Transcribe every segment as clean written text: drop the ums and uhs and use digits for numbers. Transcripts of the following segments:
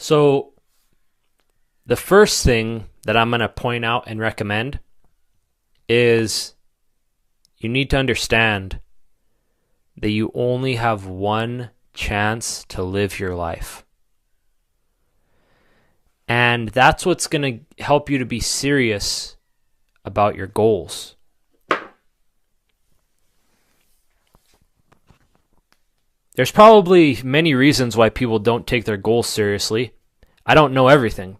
So the first thing that I'm going to point out and recommend is you need to understand that you only have one chance to live your life. And that's what's going to help you to be serious about your goals. There's probably many reasons why people don't take their goals seriously. I don't know everything.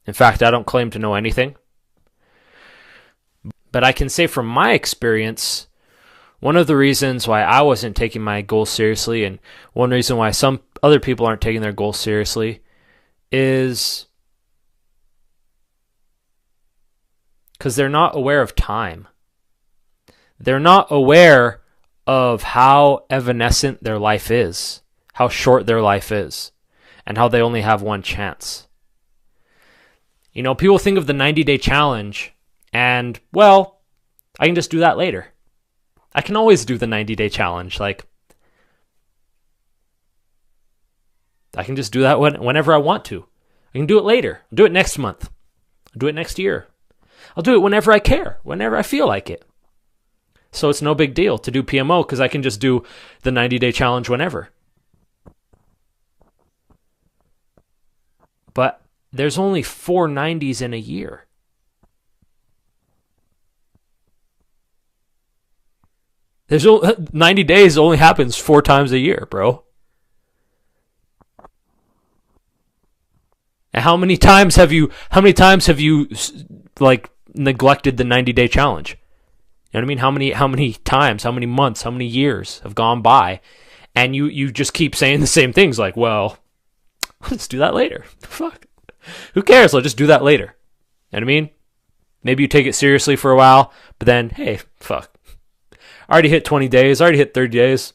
In fact, I don't claim to know anything. But I can say from my experience, one of the reasons why I wasn't taking my goals seriously, and one reason why some other people aren't taking their goals seriously, is because they're not aware of time. They're not aware of how evanescent their life is, how short their life is, and how they only have one chance. You know, people think of the 90-day challenge and, well, I can just do that later. I can always do the 90-day challenge. Like, I can just do that whenever I want to. I can do it later. I'll do it next month. I'll do it next year. I'll do it whenever I care, whenever I feel like it. So it's no big deal to do PMO because I can just do the 90-day challenge whenever. But there's only 4 90s in a year. There's 90 days only happens 4 times a year, bro. And how many times have you like neglected the 90-day challenge? You know what I mean? How many times, how many months, how many years have gone by, and you just keep saying the same things like, well, let's do that later. Fuck. Who cares? I'll just do that later. You know what I mean? Maybe you take it seriously for a while, but then, hey, fuck. I already hit 20 days, I already hit 30 days.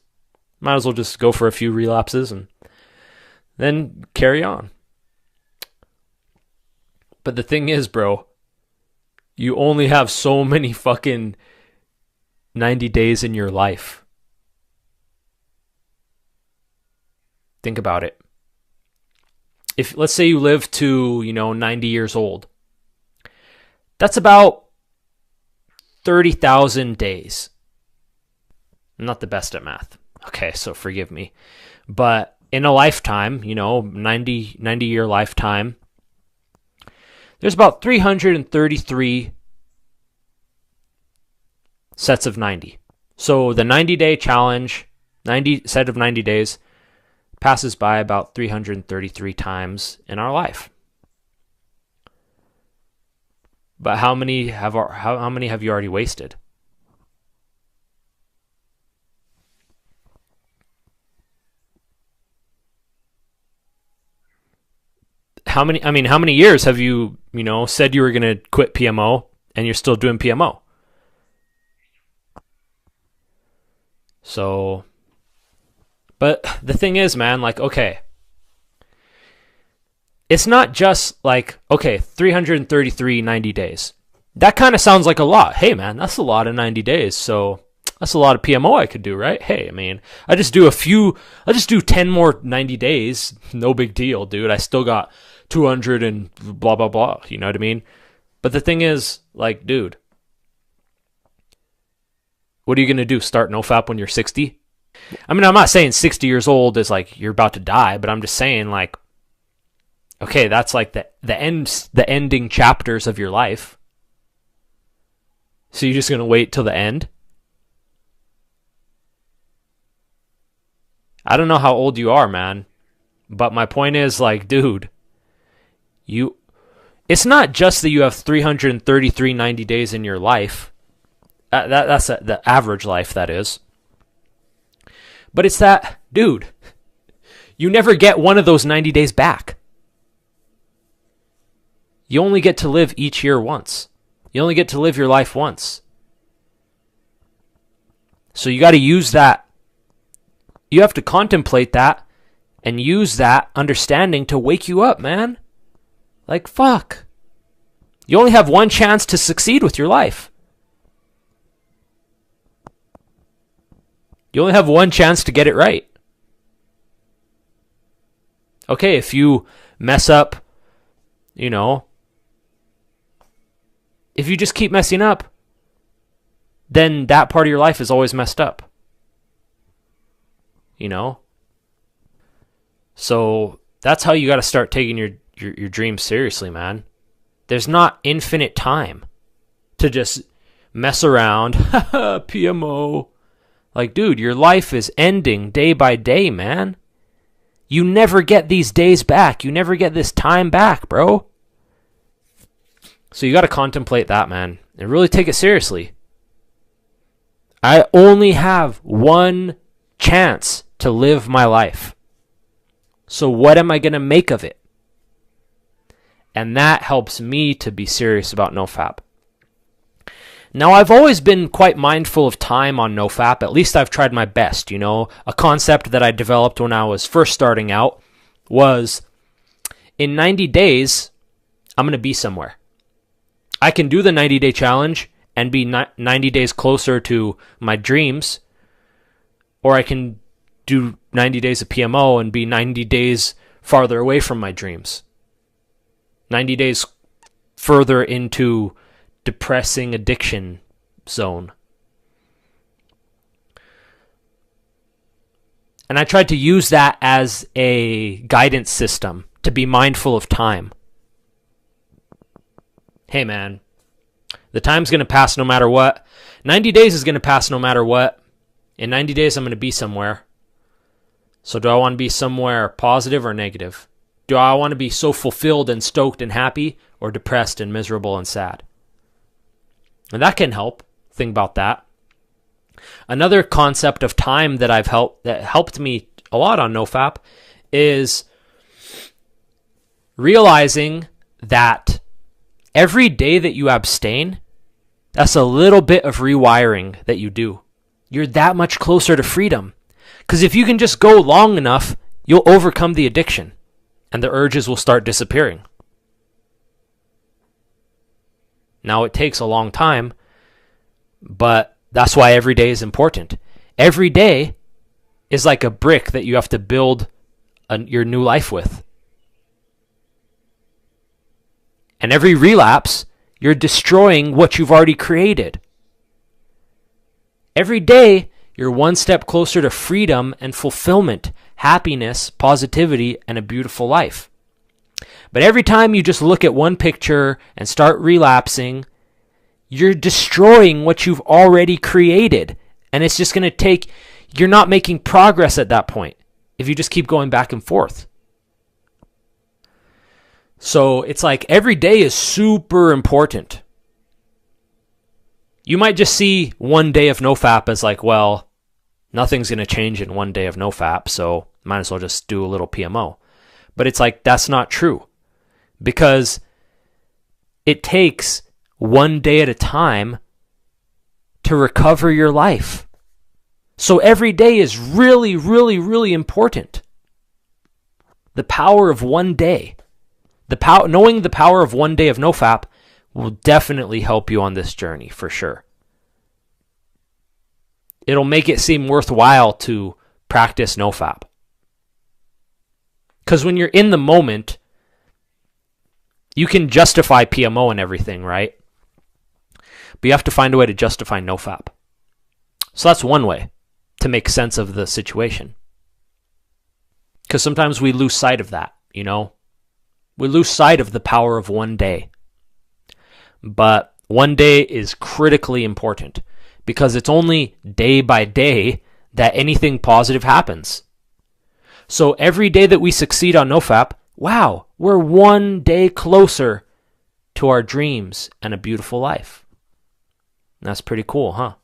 Might as well just go for a few relapses and then carry on. But the thing is, bro, you only have so many fucking 90 days in your life. Think about it. If, let's say you live to, 90 years old, that's about 30,000 days. I'm not the best at math. Okay, so forgive me. But in a lifetime, 90-year lifetime, there's about 333 sets of 90. So the 90-day challenge, 90 set of 90 days, passes by about 333 times in our life. But how many have you already wasted? How many years have you, said you were going to quit PMO and you're still doing PMO? So, but the thing is, man, like, okay, it's not just like, okay, 333 90 days. That kind of sounds like a lot. Hey, man, that's a lot of 90 days. So that's a lot of PMO I could do, right? Hey, I just do 10 more 90 days. No big deal, dude. I still got 200 and blah, blah, blah. You know what I mean? But the thing is, like, dude, what are you going to do? Start Nofap when you're 60? I'm not saying 60 years old is like you're about to die, but I'm just saying, like, okay, that's like the ending chapters of your life. So you're just going to wait till the end? I don't know how old you are, man. But my point is, like, dude, it's not just that you have 333 90 days in your life. That's the average life, that is. But it's that, dude, you never get one of those 90 days back. You only get to live each year once. You only get to live your life once. So you got to use that. You have to contemplate that and use that understanding to wake you up, man. Like, fuck. You only have one chance to succeed with your life. You only have one chance to get it right. Okay, if you mess up, you know, if you just keep messing up, then that part of your life is always messed up. You know? So that's how you got to start taking your dreams seriously, man. There's not infinite time to just mess around. PMO. Like, dude, your life is ending day by day, man. You never get these days back. You never get this time back, bro. So you got to contemplate that, man, and really take it seriously. I only have one chance to live my life. So what am I going to make of it? And that helps me to be serious about nofap. Now, I've always been quite mindful of time on nofap. At least I've tried my best, you know. A concept that I developed when I was first starting out was, in 90 days, I'm going to be somewhere. I can do the 90-day challenge and be 90 days closer to my dreams, or I can do 90 days of PMO and be 90 days farther away from my dreams. 90 days further into depressing addiction zone. And I tried to use that as a guidance system to be mindful of time. Hey man, the time's going to pass no matter what. 90 days is going to pass no matter what. In 90 days I'm going to be somewhere. So do I want to be somewhere positive or negative? Do I want to be so fulfilled and stoked and happy, or depressed and miserable and sad? And that can help. Think about that. Another concept of time that that helped me a lot on nofap is realizing that every day that you abstain, that's a little bit of rewiring that you do. You're that much closer to freedom. Because if you can just go long enough, you'll overcome the addiction and the urges will start disappearing. Now, it takes a long time, but that's why every day is important. Every day is like a brick that you have to build your new life with. And every relapse, you're destroying what you've already created. Every day, you're one step closer to freedom and fulfillment, happiness, positivity, and a beautiful life. But every time you just look at one picture and start relapsing, you're destroying what you've already created. And it's just going to take, you're not making progress at that point if you just keep going back and forth. So it's like every day is super important. You might just see one day of nofap as like, well, nothing's going to change in one day of nofap, so might as well just do a little PMO. But it's like, that's not true. Because it takes one day at a time to recover your life. So every day is really, really, really important. The power of one day. Knowing the power of one day of nofap will definitely help you on this journey, for sure. It'll make it seem worthwhile to practice nofap. Because when you're in the moment, you can justify PMO and everything, right? But you have to find a way to justify nofap. So that's one way to make sense of the situation. Because sometimes we lose sight of that, you know? We lose sight of the power of one day. But one day is critically important because it's only day by day that anything positive happens. So every day that we succeed on nofap, wow, we're one day closer to our dreams and a beautiful life. That's pretty cool, huh?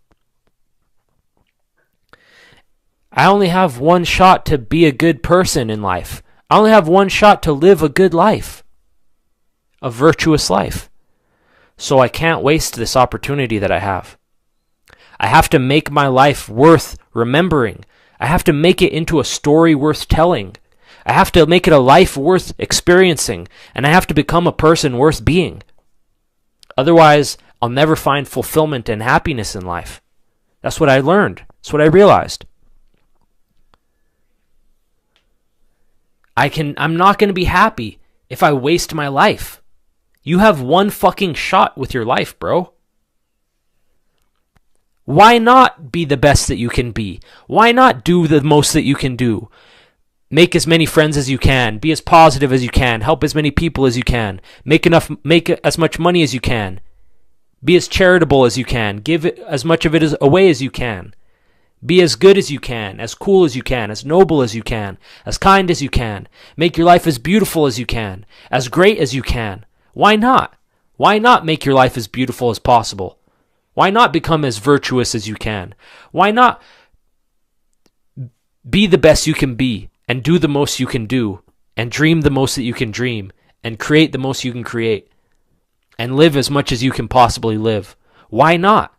I only have one shot to be a good person in life. I only have one shot to live a good life, a virtuous life. So I can't waste this opportunity that I have. I have to make my life worth remembering. I have to make it into a story worth telling. I have to make it a life worth experiencing. And I have to become a person worth being. Otherwise, I'll never find fulfillment and happiness in life. That's what I learned. That's what I realized. I'm not going to be happy if I waste my life. You have one fucking shot with your life, bro. Why not be the best that you can be? Why not do the most that you can do? Make as many friends as you can. Be as positive as you can. Help as many people as you can. Make as much money as you can. Be as charitable as you can. Give as much of it away as you can. Be as good as you can, as cool as you can, as noble as you can, as kind as you can. Make your life as beautiful as you can, as great as you can. Why not? Why not make your life as beautiful as possible? Why not become as virtuous as you can? Why not be the best you can be and do the most you can do and dream the most that you can dream and create the most you can create and live as much as you can possibly live? Why not?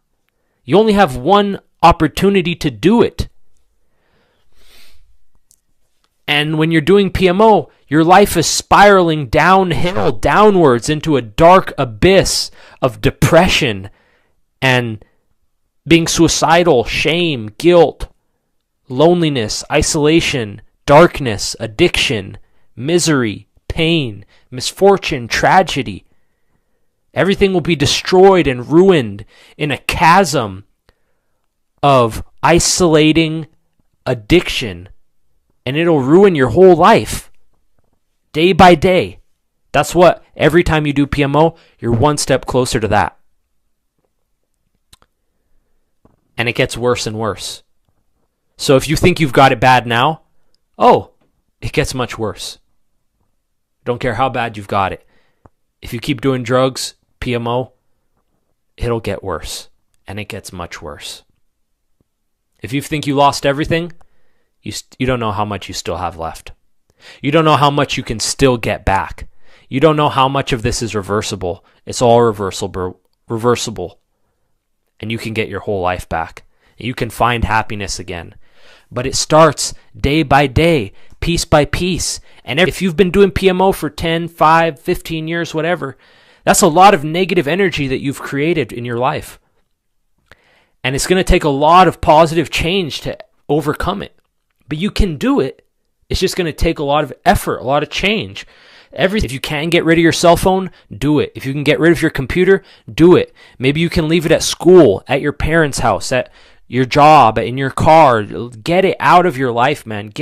You only have one opportunity to do it. And when you're doing PMO, your life is spiraling downhill, downwards into a dark abyss of depression and being suicidal, shame, guilt, loneliness, isolation, darkness, addiction, misery, pain, misfortune, tragedy. Everything will be destroyed and ruined in a chasm of isolating addiction, and it'll ruin your whole life day by day. That's what, every time you do PMO, you're one step closer to that. And it gets worse and worse. So if you think you've got it bad now, it gets much worse. Don't care how bad you've got it. If you keep doing drugs, PMO, it'll get worse. And it gets much worse. If you think you lost everything, you don't know how much you still have left. You don't know how much you can still get back. You don't know how much of this is reversible. It's all reversible. And you can get your whole life back. You can find happiness again. But it starts day by day, piece by piece. And if you've been doing PMO for 10, 5, 15 years, whatever, that's a lot of negative energy that you've created in your life. And it's going to take a lot of positive change to overcome it. But you can do it. It's just going to take a lot of effort, a lot of change. If you can get rid of your cell phone, do it. If you can get rid of your computer, do it. Maybe you can leave it at school, at your parents' house, at your job, in your car. Get it out of your life, man.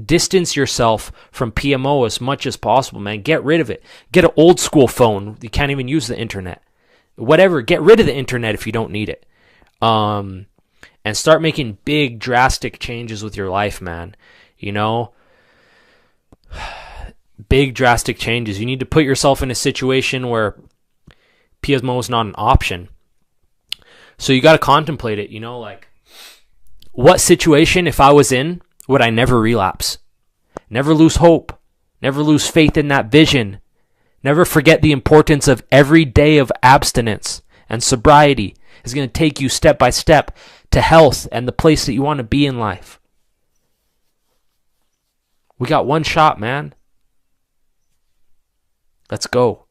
Distance yourself from PMO as much as possible, man. Get rid of it. Get an old school phone. You can't even use the internet. Whatever. Get rid of the internet if you don't need it. And start making big, drastic changes with your life, man. You know? Big, drastic changes. You need to put yourself in a situation where PMO is not an option. So you got to contemplate it, like, what situation, if I was in, would I never relapse? Never lose hope. Never lose faith in that vision. Never forget the importance of every day of abstinence and sobriety is going to take you step by step to health and the place that you want to be in life. We got one shot, man. Let's go.